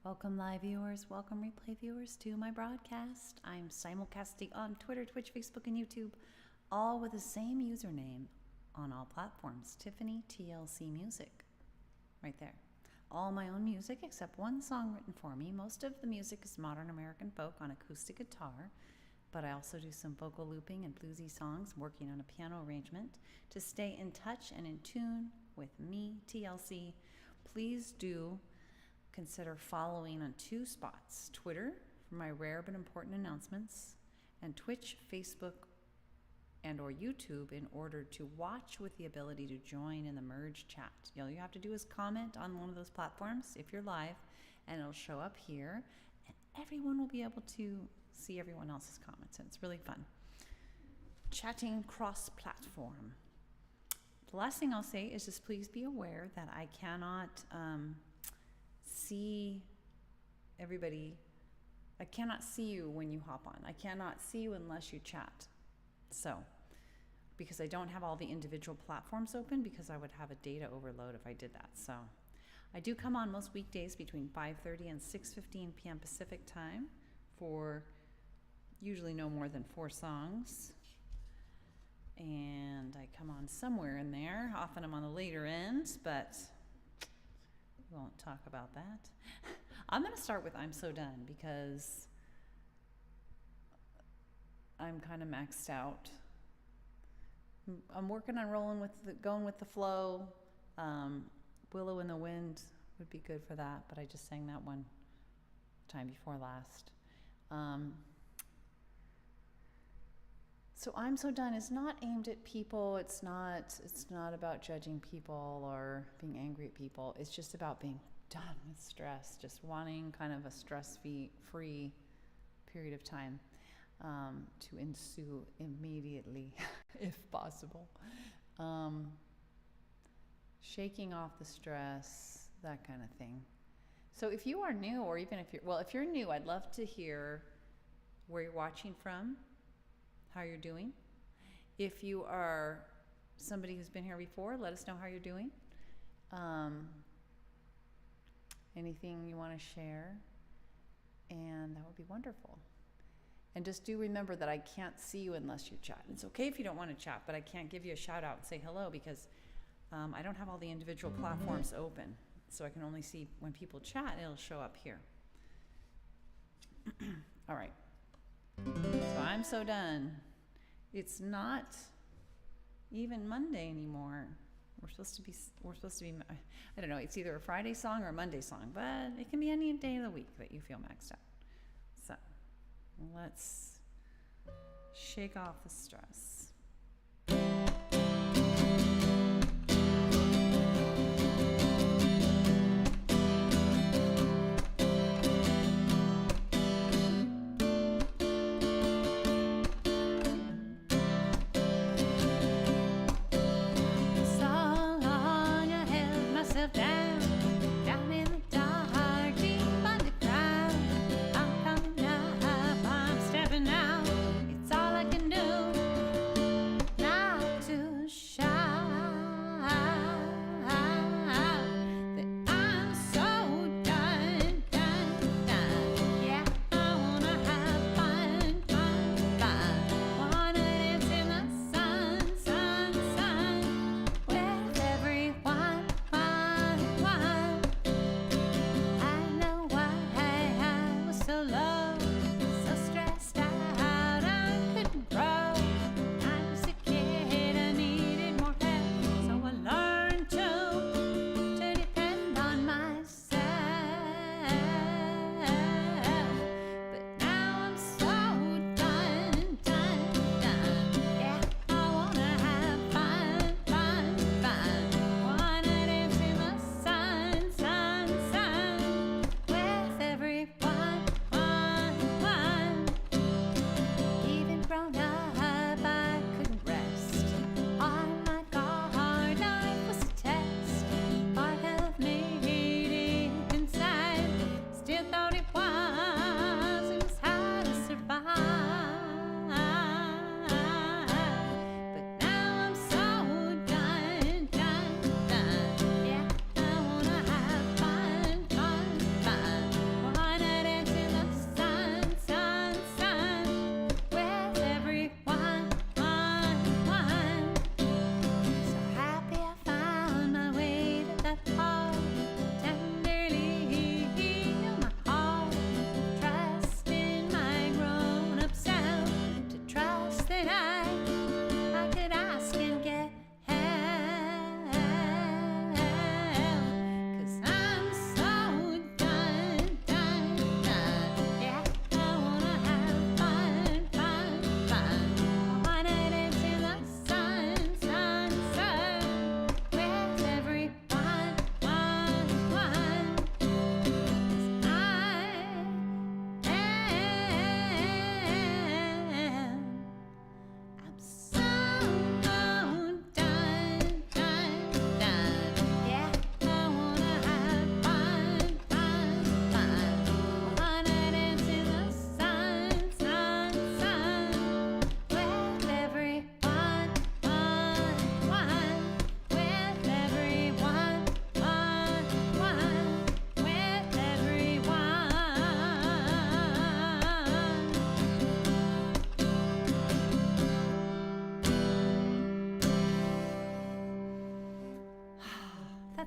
Welcome live viewers, welcome replay viewers to my broadcast. I'm simulcasting on Twitter, Twitch, Facebook, and YouTube, all with the same username on all platforms, Tiffany TLC Music, right there. All my own music except one song written for me. Most of the music is modern American folk on acoustic guitar, but I also do some vocal looping and bluesy songs, working on a piano arrangement. To stay in touch and in tune with me, TLC, please do consider following on two spots: Twitter for my rare but important announcements, and Twitch, Facebook, and or YouTube in order to watch with the ability to join in the merge chat. All you have to do is comment on one of those platforms if you're live, and it'll show up here, and everyone will be able to see everyone else's comments, and it's really fun. Chatting cross-platform. The last thing I'll say is just please be aware that I cannot see everybody. I cannot see you when you hop on. I cannot see you unless you chat. So, because I don't have all the individual platforms open, because I would have a data overload if I did that. So, I do come on most weekdays between 5:30 and 6:15 p.m. Pacific time for usually no more than 4 songs. And I come on somewhere in there. Often I'm on the later end, but we won't talk about that. I'm going to start with I'm So Done because I'm kind of maxed out. I'm working on going with the flow. Willow in the Wind would be good for that, but I just sang that one time before last. So I'm So Done is not aimed at people. It's not about judging people or being angry at people. It's just about being done with stress, just wanting kind of a stress-free period of time to ensue immediately, if possible. Shaking off the stress, that kind of thing. So if you are new, or even if you're new, I'd love to hear where you're watching from, how you're doing. If you are somebody who's been here before, let us know how you're doing. Anything you want to share, and that would be wonderful. And just do remember that I can't see you unless you chat. It's okay if you don't want to chat, but I can't give you a shout out and say hello because I don't have all the individual platforms open. So I can only see when people chat, it'll show up here. All right. So I'm so done. It's not even Monday anymore. We're supposed to be, I don't know, it's either a Friday song or a Monday song, but it can be any day of the week that you feel maxed out. So let's shake off the stress. Down in the dark, deep underground. I'm coming up, I'm stepping out. It's all I can do.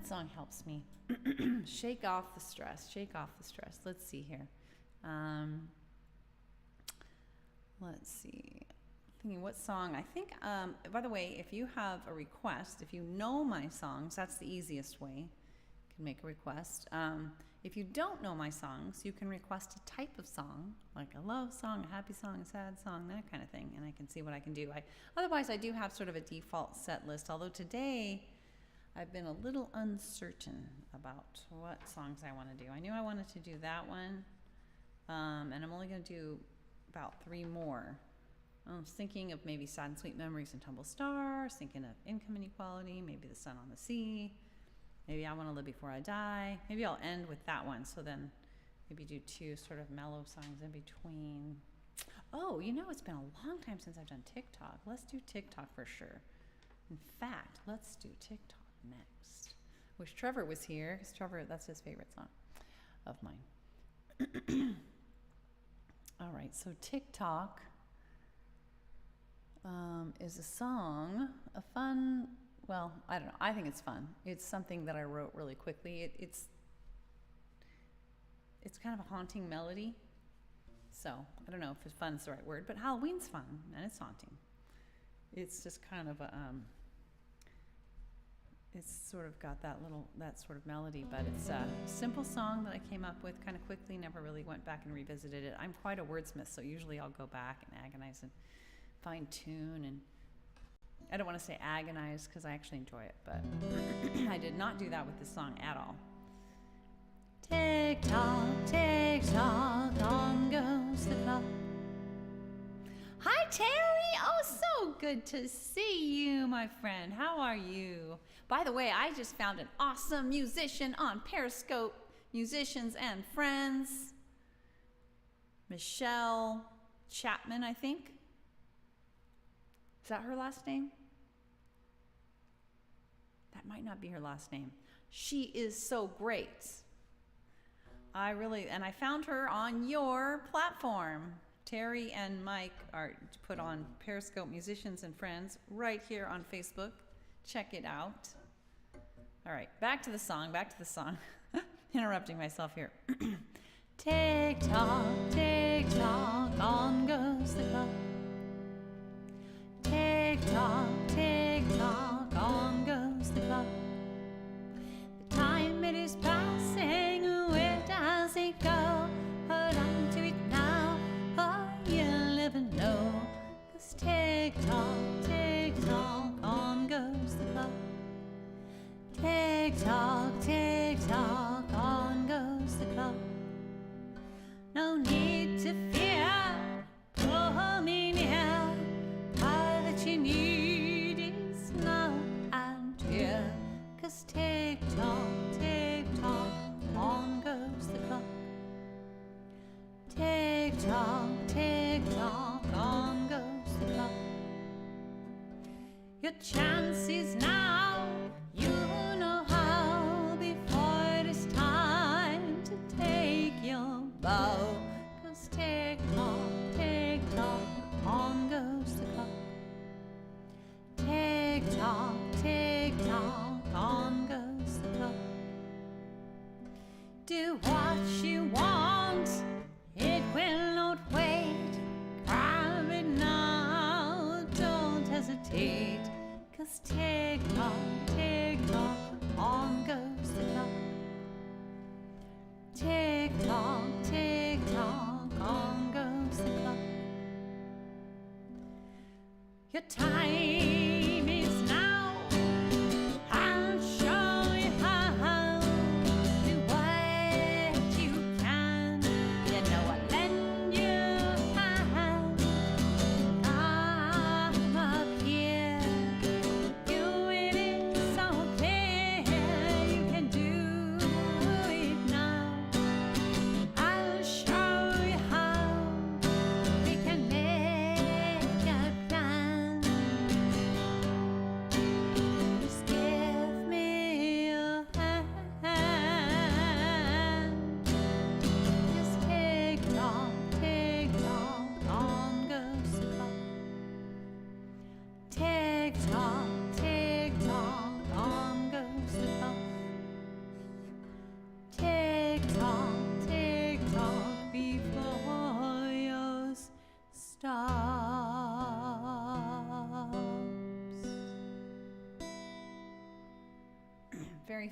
song helps me shake off the stress. Shake off the stress. Let's see here. Let's see. Thinking what song. I think, by the way, if you have a request, if you know my songs, that's the easiest way. You can make a request. If you don't know my songs, you can request a type of song, like a love song, a happy song, a sad song, that kind of thing, and I can see what I can do. Otherwise, I do have sort of a default set list, although today I've been a little uncertain about what songs I want to do. I knew I wanted to do that one, and I'm only going to do about 3 more. I was thinking of maybe Sad and Sweet Memories and Tumble Stars, thinking of Income Inequality, maybe The Sun on the Sea. Maybe I Want to Live Before I Die. Maybe I'll end with that one. So then maybe do 2 sort of mellow songs in between. Oh, you know, it's been a long time since I've done TikTok. Let's do TikTok for sure. In fact, let's do TikTok next. Wish Trevor was here, because Trevor, that's his favorite song of mine. All right, so TikTok is a song, a fun... Well, I don't know. I think it's fun. It's something that I wrote really quickly. It's kind of a haunting melody. So I don't know if fun is the right word, but Halloween's fun and it's haunting. It's just kind of a, it's sort of got that sort of melody, but it's a simple song that I came up with kind of quickly, never really went back and revisited it. I'm quite a wordsmith, so usually I'll go back and agonize and fine tune, and I don't want to say agonize because I actually enjoy it, but I did not do that with this song at all. Tick tock, on goes the clock. Hi, Terry. Oh, so good to see you, my friend. How are you? By the way, I just found an awesome musician on Periscope, Musicians and Friends. Michelle Chapman, I think. Is that her last name? That might not be her last name. She is so great. I found her on your platform. Terry and Mike are put on Periscope, Musicians and Friends, right here on Facebook. Check it out. All right, back to the song. Interrupting myself here. Tick tock, on goes the clock. Tick tock, on goes the clock. The time it is passing, where does it go? Hold on to it now, or you'll never know. 'Cause tick tock, on goes the clock. Tick tock, on goes the clock. No need to fear, pull me near. All that you need is now and here. 'Cause tick tock, on goes the clock. Tick tock, on goes the clock. Your chance is now, you know how, before it is time to take your bow. 'Cause tick tock, on goes the clock. Tick tock, on goes the clock. Do what you want, it will not wait. Grab it now, don't hesitate. 'Cause tick tock, on goes the clock. Tick tock, on goes the clock. Your time is now. I'll show you how. Do what you can. You know I'll lend you a hand. I'm up here. You, it is so clear. You can do it now. I'll show you how. We can make a plan.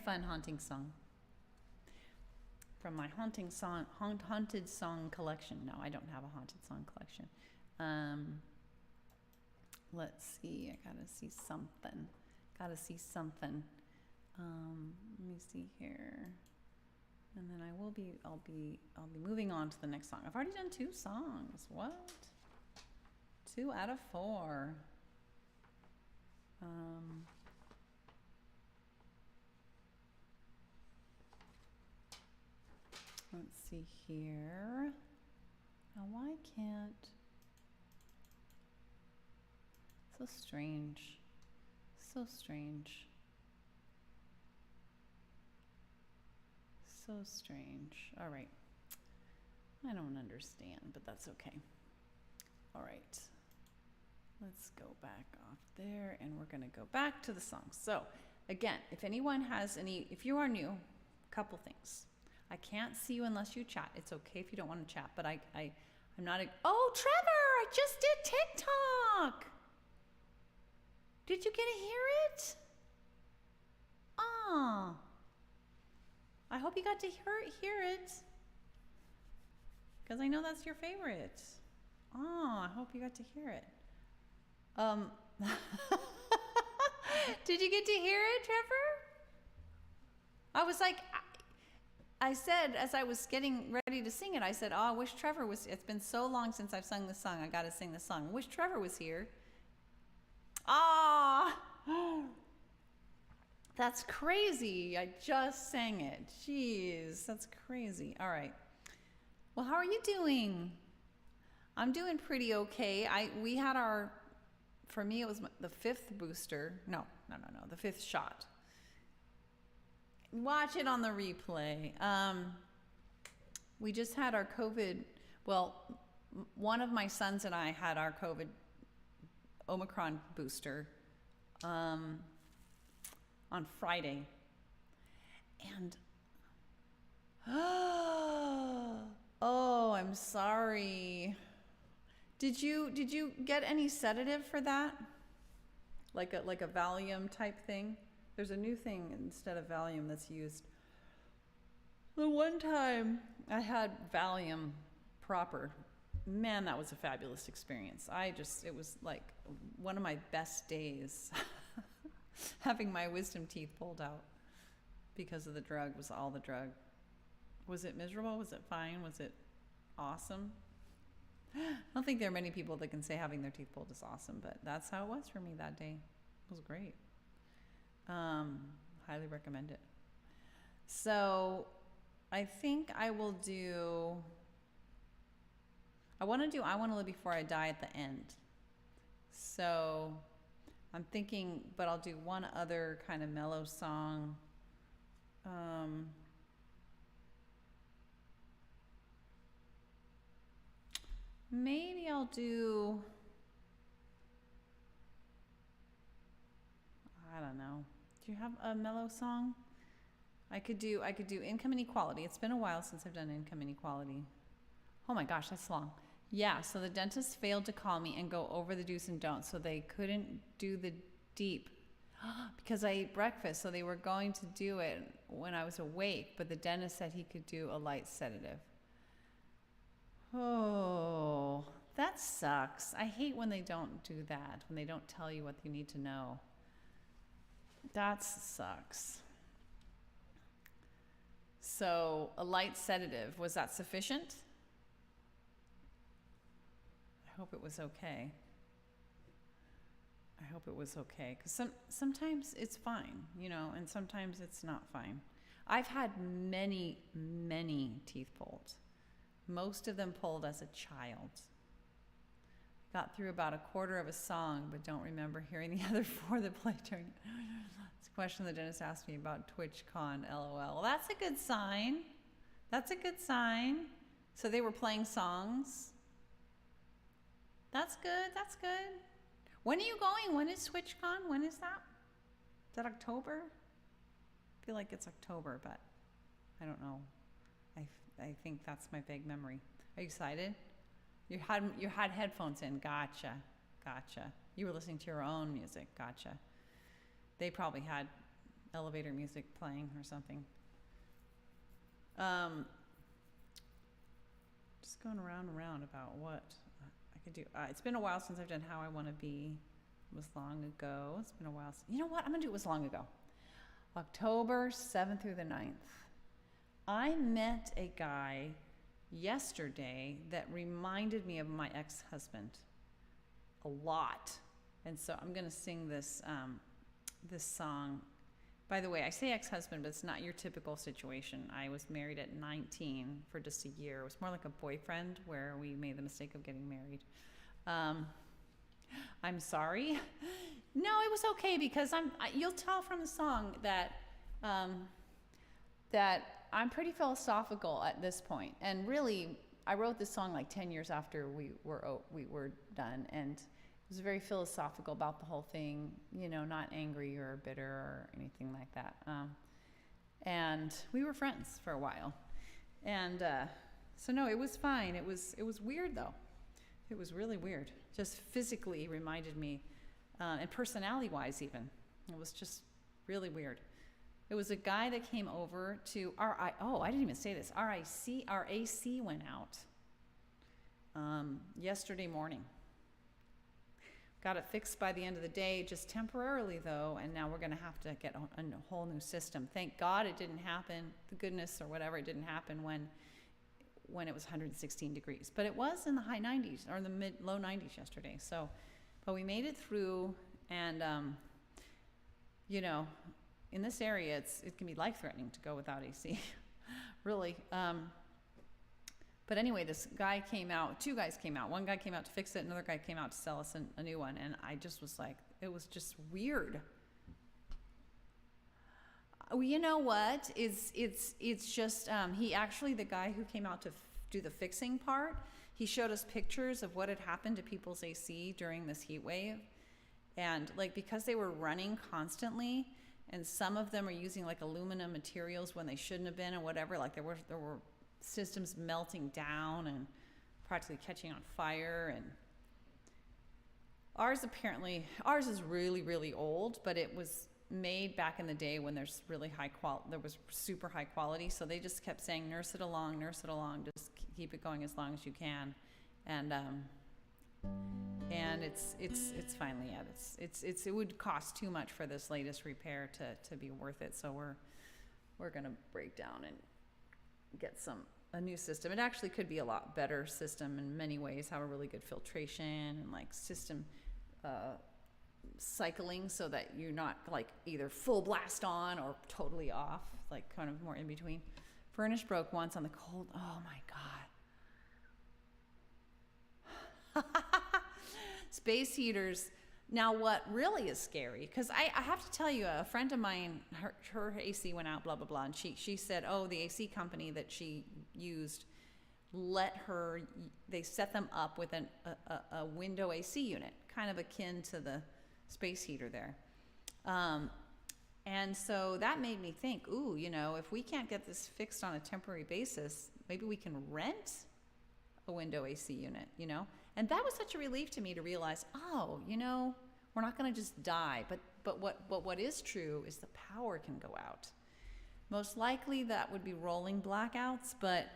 fun haunting song from my haunted song collection. No, I don't have a haunted song collection. Let's see. I gotta see something. Let me see here. And then I'll be moving on to the next song. I've already done 2 songs. What? 2 out of 4. Let's see here. Now why can't... So strange. So strange. So strange. All right. I don't understand, but that's okay. All right. Let's go back off there, and we're going to go back to the song. So, again, if anyone has any, if you are new, couple things. I can't see you unless you chat. It's okay if you don't want to chat, but I'm not oh, Trevor, I just did TikTok. Did you get to hear it? Ah. I hope you got to hear it. Because I know that's your favorite. Oh, I hope you got to hear it. Did you get to hear it, Trevor? I was like, I said, as I was getting ready to sing it, I said, oh, I wish Trevor was, it's been so long since I've sung this song. I got to sing this song. I wish Trevor was here. Ah, that's crazy. I just sang it. Jeez, that's crazy. All right. Well, how are you doing? I'm doing pretty okay. We had for me, it was the 5th booster. No, the 5th shot. Watch it on the replay. We just had our COVID, well, one of my sons and I had our COVID Omicron booster on Friday. And, oh, I'm sorry. Did you get any sedative for that? Like a Valium type thing? There's a new thing instead of Valium that's used. The one time I had Valium proper, man, that was a fabulous experience. It was like one of my best days having my wisdom teeth pulled out because of the drug, was all the drug. Was it miserable? Was it fine? Was it awesome? I don't think there are many people that can say having their teeth pulled is awesome, but that's how it was for me that day. It was great. Highly recommend it. So I think I will do, I want to Live Before I Die at the end. So I'm thinking, but I'll do one other kind of mellow song. Maybe I'll do, I don't know. Do you have a mellow song? I could do Income Inequality. It's been a while since I've done Income Inequality. Oh my gosh, that's long. Yeah, so the dentist failed to call me and go over the do's and don'ts, so they couldn't do the deep because I ate breakfast, so they were going to do it when I was awake, but the dentist said he could do a light sedative. Oh, that sucks. I hate when they don't do that, when they don't tell you what you need to know. That sucks. So a light sedative, was that sufficient? I hope it was okay. I hope it was okay. Because sometimes it's fine, and sometimes it's not fine. I've had many, many teeth pulled. Most of them pulled as a child. Got through about a quarter of a song, but don't remember hearing the other 4 that played during it. It's a question the dentist asked me about TwitchCon, LOL. Well, that's a good sign. That's a good sign. So they were playing songs. That's good. That's good. When are you going? When is TwitchCon? When is that? Is that October? I feel like it's October, but I don't know. I think that's my vague memory. Are you excited? You had headphones in. Gotcha. You were listening to your own music. Gotcha. They probably had elevator music playing or something. Just going around and around about what I could do. It's been a while since I've done How I Want to Be. It was long ago. It's been a while. You know what? I'm going to do It Was Long Ago. October 7th through the 9th. I met a guy yesterday that reminded me of my ex-husband a lot. And so I'm going to sing this this song. By the way, I say ex-husband, but it's not your typical situation. I was married at 19 for just a year. It was more like a boyfriend where we made the mistake of getting married. I'm sorry. No, it was okay because you'll tell from the song that that I'm pretty philosophical at this point. And really, I wrote this song like 10 years after we were done, and it was very philosophical about the whole thing, you know, not angry or bitter or anything like that. And we were friends for a while. And so no, it was fine. It was weird though. It was really weird. Just physically reminded me, and personality-wise even. It was just really weird. It was a guy that came over to I didn't even say this. Our AC went out yesterday morning. Got it fixed by the end of the day, just temporarily though, and now we're going to have to get a whole new system. Thank God it didn't happen, the goodness or whatever, it didn't happen when it was 116 degrees. But it was in the high 90s, or the low 90s yesterday. So, but we made it through, and you know, in this area, it can be life-threatening to go without AC, really. But anyway, this guy came out, two guys came out. One guy came out to fix it, another guy came out to sell us a new one, and I just was like, it was just weird. Well, you know what? It's just, he actually, the guy who came out to do the fixing part, he showed us pictures of what had happened to people's AC during this heat wave. And like, because they were running constantly, and some of them are using like aluminum materials when they shouldn't have been and whatever, like there were systems melting down and practically catching on fire. And ours is really, really old, but it was made back in the day when there's really there was super high quality. So they just kept saying, nurse it along, just keep it going as long as you can. And it's finally out. It would cost too much for this latest repair to be worth it. So we're gonna break down and get a new system. It actually could be a lot better system in many ways, have a really good filtration and like system cycling, so that you're not like either full blast on or totally off, like kind of more in between. Furnace broke once on the cold. Oh my God. Space heaters. Now what really is scary, because I have to tell you, a friend of mine, her AC went out, blah, blah, blah, and she said, oh, the AC company that she used they set them up with a window AC unit, kind of akin to the space heater there. And so that made me think, ooh, you know, if we can't get this fixed on a temporary basis, maybe we can rent a window AC unit, you know? And that was such a relief to me to realize, oh, you know, we're not going to just die. But what is true is the power can go out. Most likely that would be rolling blackouts, but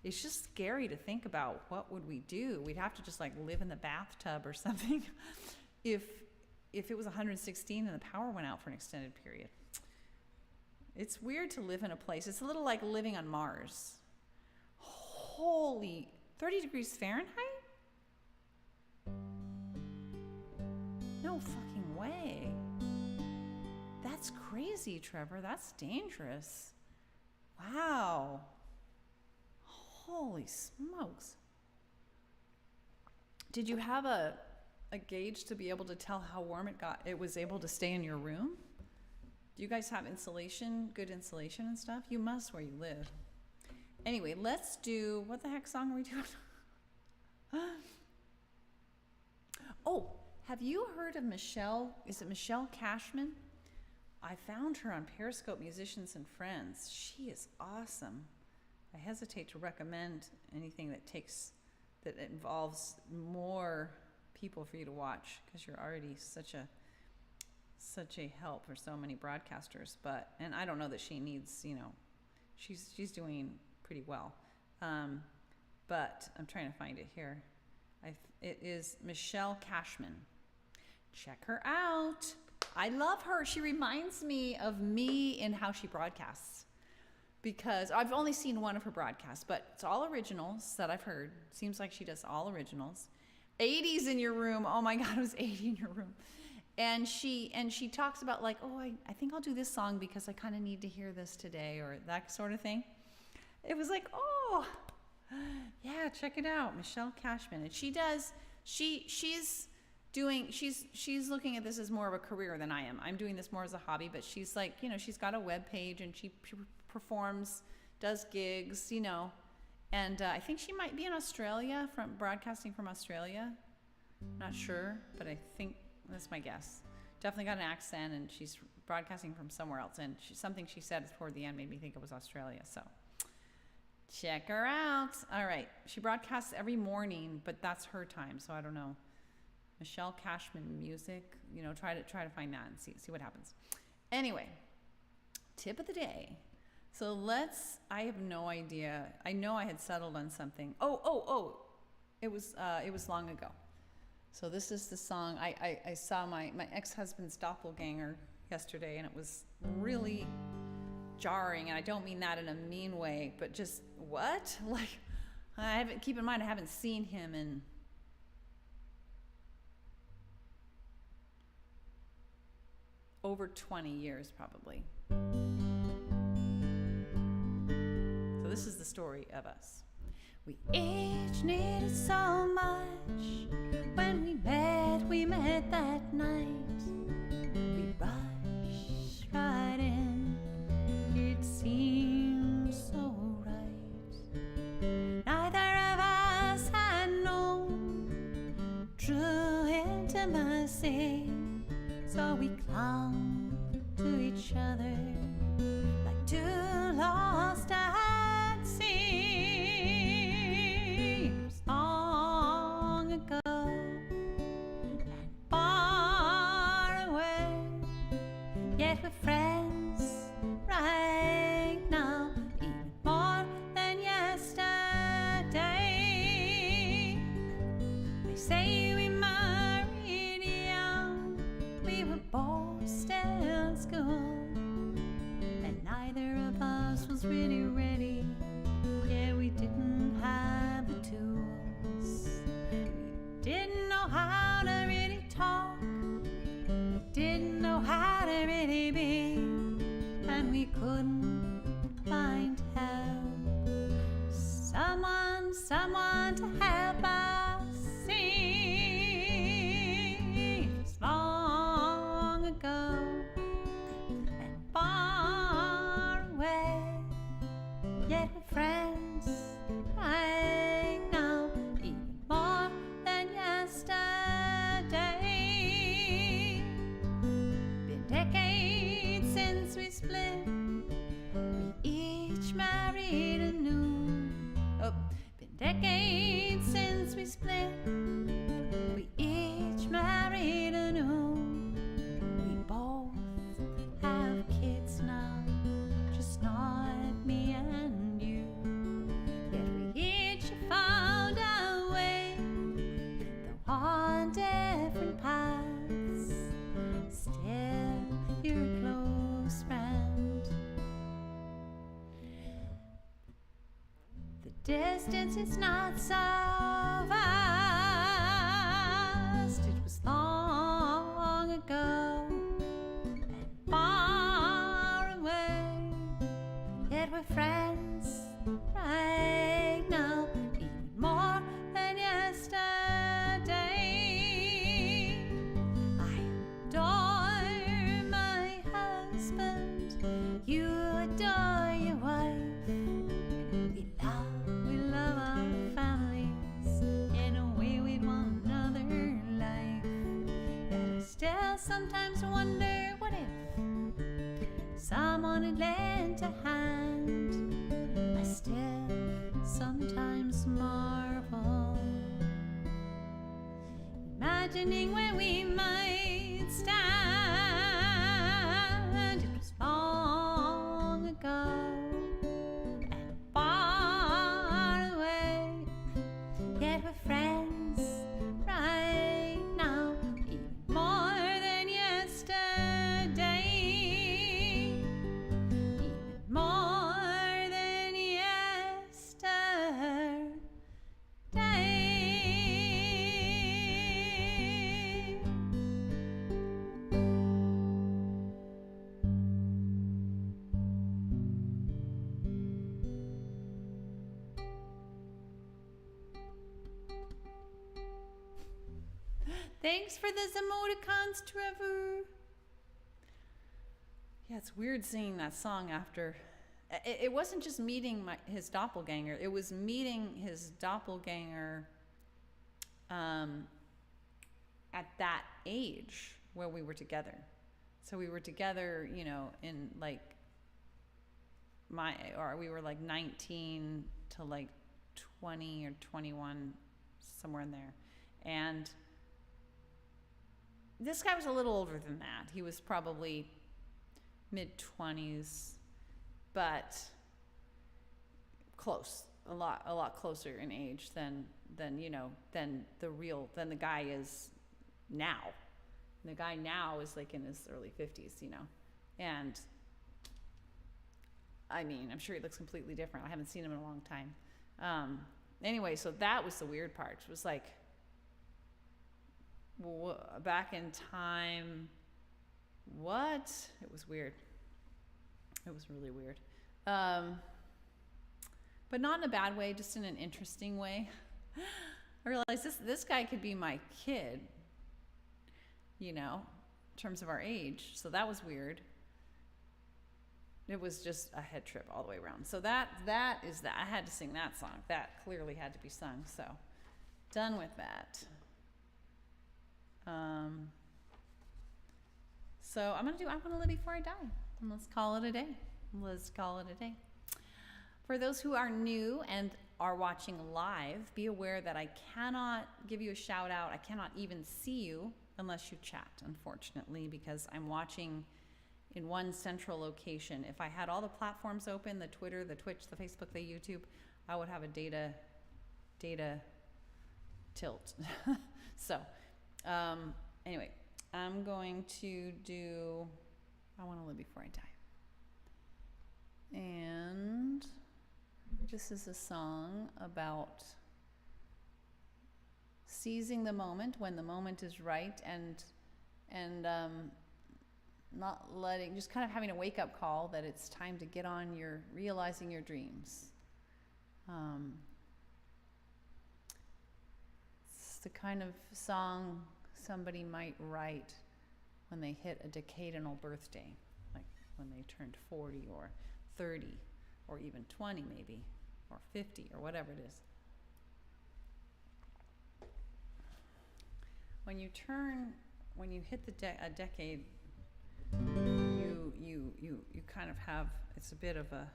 it's just scary to think about, what would we do? We'd have to just like live in the bathtub or something if it was 116 and the power went out for an extended period. It's weird to live in a place. It's a little like living on Mars. Holy, 30 degrees Fahrenheit? No fucking way. That's crazy, Trevor. That's dangerous. Wow. Holy smokes. Did you have a gauge to be able to tell how warm it was able to stay in your room? Do you guys have insulation, good insulation and stuff? You must where you live. Anyway, let's do, what the heck song are we doing? Oh, have you heard of is it Michelle Cashman? I found her on Periscope Musicians and Friends. She is awesome. I hesitate to recommend anything that involves more people for you to watch, because you're already such such a help for so many broadcasters. And I don't know that she needs, she's doing pretty well. But I'm trying to find it here. It is Michelle Cashman. Check her out. I love her. She reminds me of me in how she broadcasts, because I've only seen one of her broadcasts, but it's all originals that I've heard. Seems like she does all originals. 80s in your room. Oh my God, it was 80 in your room. And she talks about like, oh, I think I'll do this song because I kind of need to hear this today, or that sort of thing. It was like, oh, yeah, check it out, Michelle Cashman. And she's looking at this as more of a career than I am. I'm doing this more as a hobby, but she's like, she's got a web page and she performs, does gigs, and I think she might be in Australia, broadcasting from Australia. Not sure, but I think that's my guess. Definitely got an accent, and she's broadcasting from somewhere else. And something she said toward the end made me think it was Australia. So check her out. All right, she broadcasts every morning, but that's her time, so I don't know. Michelle Cashman music, try to find that and see what happens. Anyway, tip of the day. So I have no idea. I know I had settled on something. Oh, it was long ago. So this is the song. I saw my ex-husband's doppelganger yesterday, and it was really jarring, and I don't mean that in a mean way, but just what? Like, keep in mind, I haven't seen him in over 20 years, probably. So this is the story of us. We each needed so much. When we met that night. We rushed right in. It seemed so right. Neither of us had known true intimacy, so we clung to each other like two lost at sea. It was long ago and far away, yet we're friends right now, even more than yesterday. They say we married young, we were both still in school, and neither of us was really ready. Yeah, we didn't have the tools. We didn't know how to really talk. We didn't know how to really be, and we couldn't find help. Someone to help us see. It was long ago and far away, yet we're friends right now, even more than yesterday. Been decades since we split. We each married anew. Oh, been decades since we split. We each married anew. We both have kids now, just not me and you. Yet we each found our way, though on different paths. Still, you're a close friend. The distance is not so vast. It was long ago and far away, yet we're friends right now, even more than yesterday. I adore my husband, you adore your wife. We love our families in a way we'd want another life. Yet I still sometimes wonder, what if someone had lent a hand? I still sometimes marvel, imagining where we might stand. Thanks for those emoticons, Trevor. Yeah, it's weird singing that song after. It wasn't just meeting his doppelganger. It was meeting his doppelganger at that age where we were together. So we were together, you know, in like we were like 19 to like 20 or 21, somewhere in there. And this guy was a little older than that. He was probably mid-20s, but close, a lot closer in age than the guy is now. The guy now is like in his early 50s, you know. And I mean, I'm sure he looks completely different. I haven't seen him in a long time. Anyway, so that was the weird part. It was like, back in time, what? It was weird. It was really weird. But not in a bad way, just in an interesting way. I realized this guy could be my kid, you know, in terms of our age. So that was weird. It was just a head trip all the way around. So that is that. I had to sing that song. That clearly had to be sung. So done with that. So I'm going to do I Want to Live Before I Die. And let's call it a day. For those who are new and are watching live, be aware that I cannot give you a shout out. I cannot even see you unless you chat, unfortunately, because I'm watching in one central location. If I had all the platforms open, the Twitter, the Twitch, the Facebook, the YouTube, I would have a data tilt. So anyway, I'm going to do I Want to Live Before I Die. And this is a song about seizing the moment when the moment is right, and not letting, just kind of having a wake-up call that it's time to get on realizing your dreams. It's the kind of song somebody might write when they hit a decadal birthday, like when they turned 40 or 30 or even 20 maybe, or 50 or whatever it is. When you hit a decade, you kind of have, it's a bit of a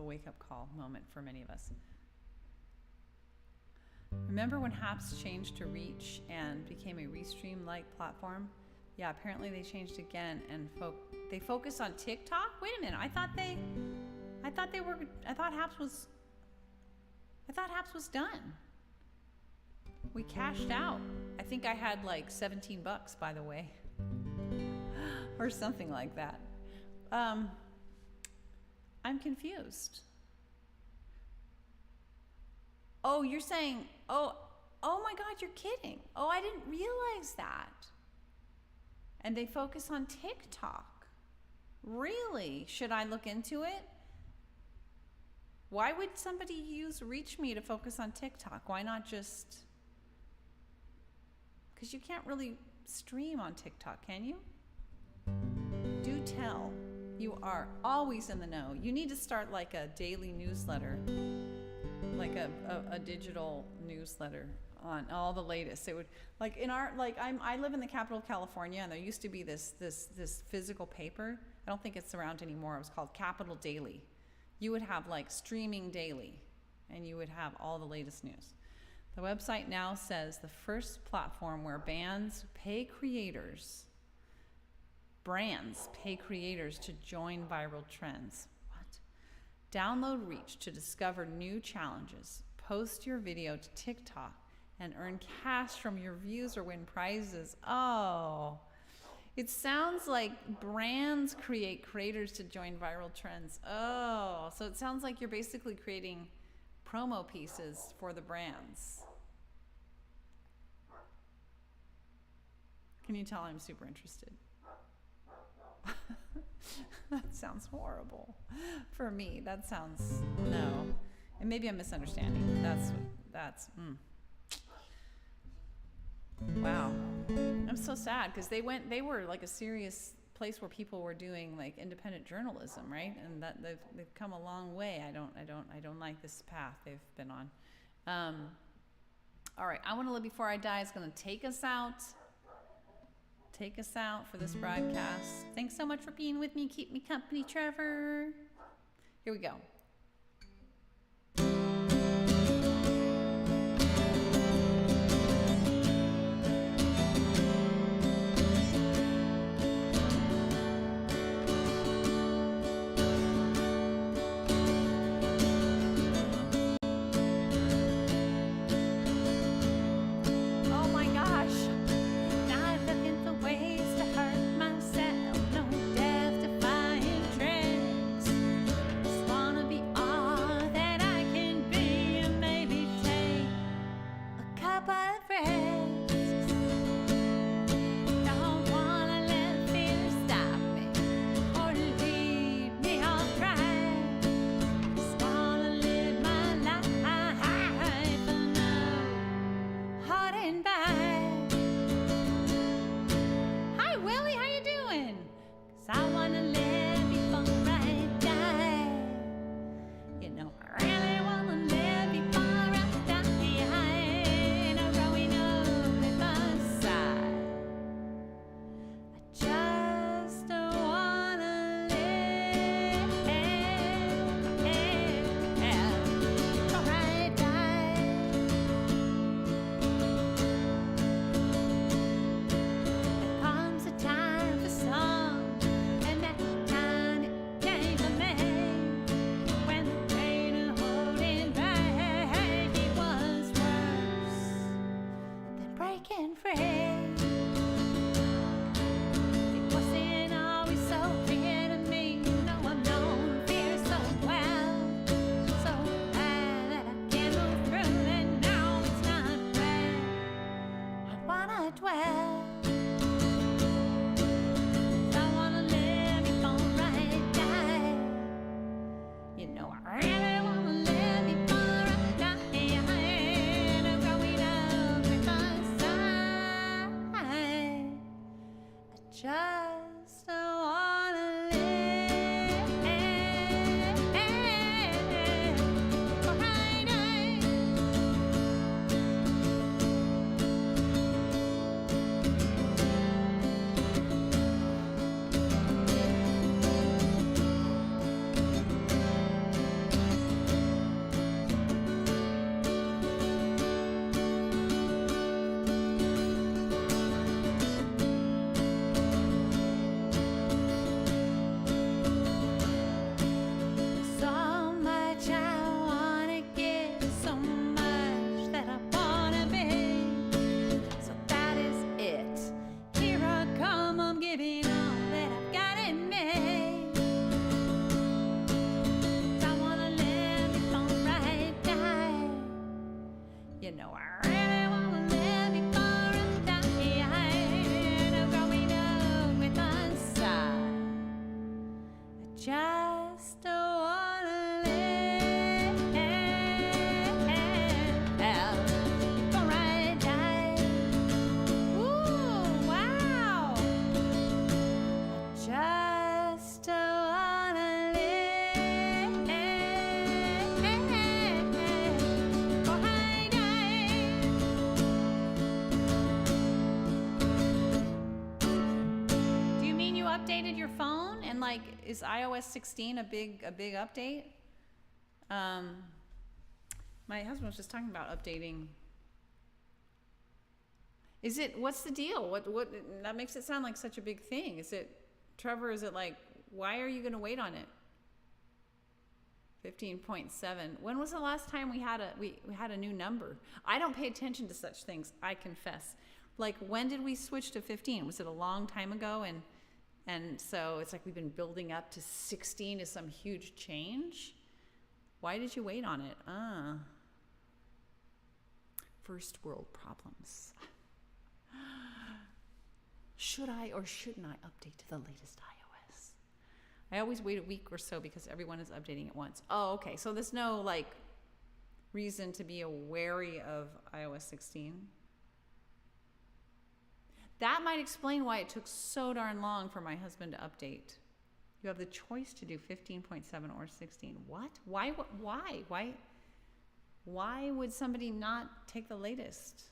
wake-up call moment for many of us. Remember when Haps changed to Reach and became a Restream-like platform? Yeah, apparently they changed again, and they focus on TikTok. Wait a minute, I thought Haps was done. We cashed out. I think I had like $17, by the way, or something like that. I'm confused. Oh, you're saying, oh my God, you're kidding. Oh, I didn't realize that. And they focus on TikTok. Really? Should I look into it? Why would somebody use Reach Me to focus on TikTok? Why not just... Because you can't really stream on TikTok, can you? Do tell. You are always in the know. You need to start like a daily newsletter, like a digital newsletter on all the latest. It would, like in our, like I live in the capital of California, and there used to be this physical paper. I don't think it's around anymore. It was called Capital Daily. You would have like streaming daily, and you would have all the latest news. The website now says the first platform where brands pay creators to join viral trends. What? Download Reach to discover new challenges. Post your video to TikTok and earn cash from your views or win prizes. Oh, it sounds like brands create creators to join viral trends. Oh, so it sounds like you're basically creating promo pieces for the brands. Can you tell I'm super interested? That sounds horrible for me. That sounds, no. And maybe I'm misunderstanding. Wow. I'm so sad because they were like a serious place where people were doing like independent journalism, right? And that they've come a long way. I don't like this path they've been on. All right, I Want to Live Before I Die is going to take us out. Take us out for this broadcast. Thanks so much for being with me. Keep me company, Trevor. Here we go. Is iOS 16 a big update? My husband was just talking about updating. What's the deal? What that makes it sound like such a big thing. Is it, Trevor, is it like, why are you going to wait on it? 15.7. When was the last time we had a new number? I don't pay attention to such things, I confess. Like, when did we switch to 15? Was it a long time ago? And so it's like we've been building up to 16 is some huge change. Why did you wait on it? First world problems. Should I or shouldn't I update to the latest iOS? I always wait a week or so because everyone is updating at once. Oh, okay. So there's no like reason to be wary of iOS 16. That might explain why it took so darn long for my husband to update. You have the choice to do 15.7 or 16. What? Why? Why would somebody not take the latest?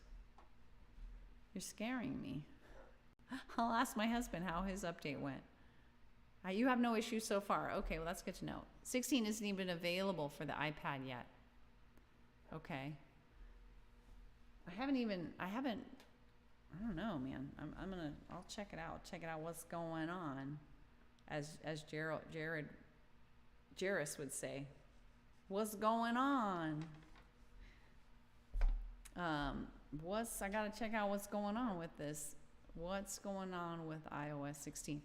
You're scaring me. I'll ask my husband how his update went. You have no issues so far. Okay, well, that's good to know. 16 isn't even available for the iPad yet. Okay. I don't know, man. I'll check it out. Check it out what's going on. As Jairus would say. What's going on? I gotta check out what's going on with this. What's going on with iOS 16?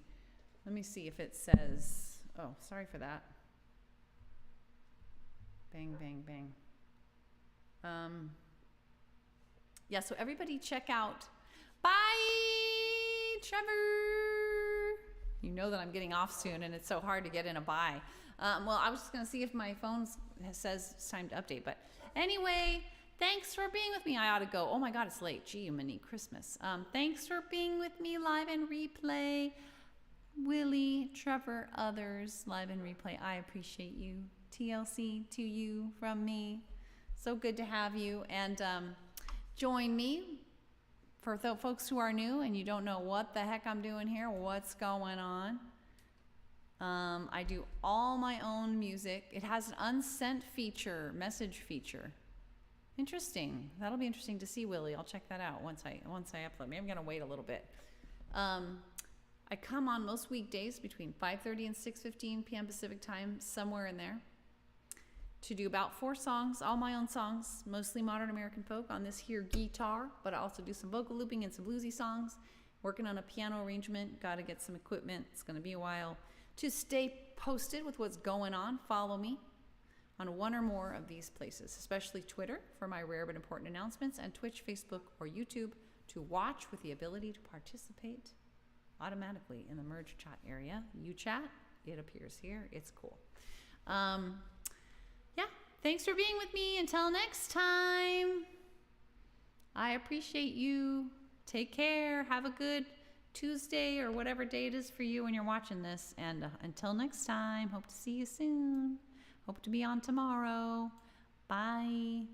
Let me see if it says, oh, sorry for that. Bang, bang, bang. Yeah, so everybody check out. Bye, Trevor. You know that I'm getting off soon, and it's so hard to get in a bye. Well, I was just going to see if my phone says it's time to update. But anyway, thanks for being with me. I ought to go. Oh, my God, it's late. Gee, mini Christmas. Thanks for being with me live and replay. Willie, Trevor, others, live and replay. I appreciate you. TLC to you from me. So good to have you. And join me. For folks who are new and you don't know what the heck I'm doing here, what's going on, I do all my own music. It has an unsent feature, message feature. Interesting. That'll be interesting to see, Willie. I'll check that out once I upload. Maybe I'm gonna wait a little bit. I come on most weekdays between 5:30 and 6:15 p.m. Pacific time, somewhere in there, to do about 4 songs, all my own songs, mostly modern American folk on this here guitar, but I also do some vocal looping and some bluesy songs, working on a piano arrangement, got to get some equipment. It's going to be a while. To stay posted with what's going on, follow me on one or more of these places, especially Twitter for my rare but important announcements, and Twitch, Facebook, or YouTube to watch with the ability to participate automatically in the merge chat area. You chat, it appears here. It's cool. Yeah, thanks for being with me. Until next time, I appreciate you. Take care. Have a good Tuesday or whatever day it is for you when you're watching this. And until next time, hope to see you soon. Hope to be on tomorrow. Bye.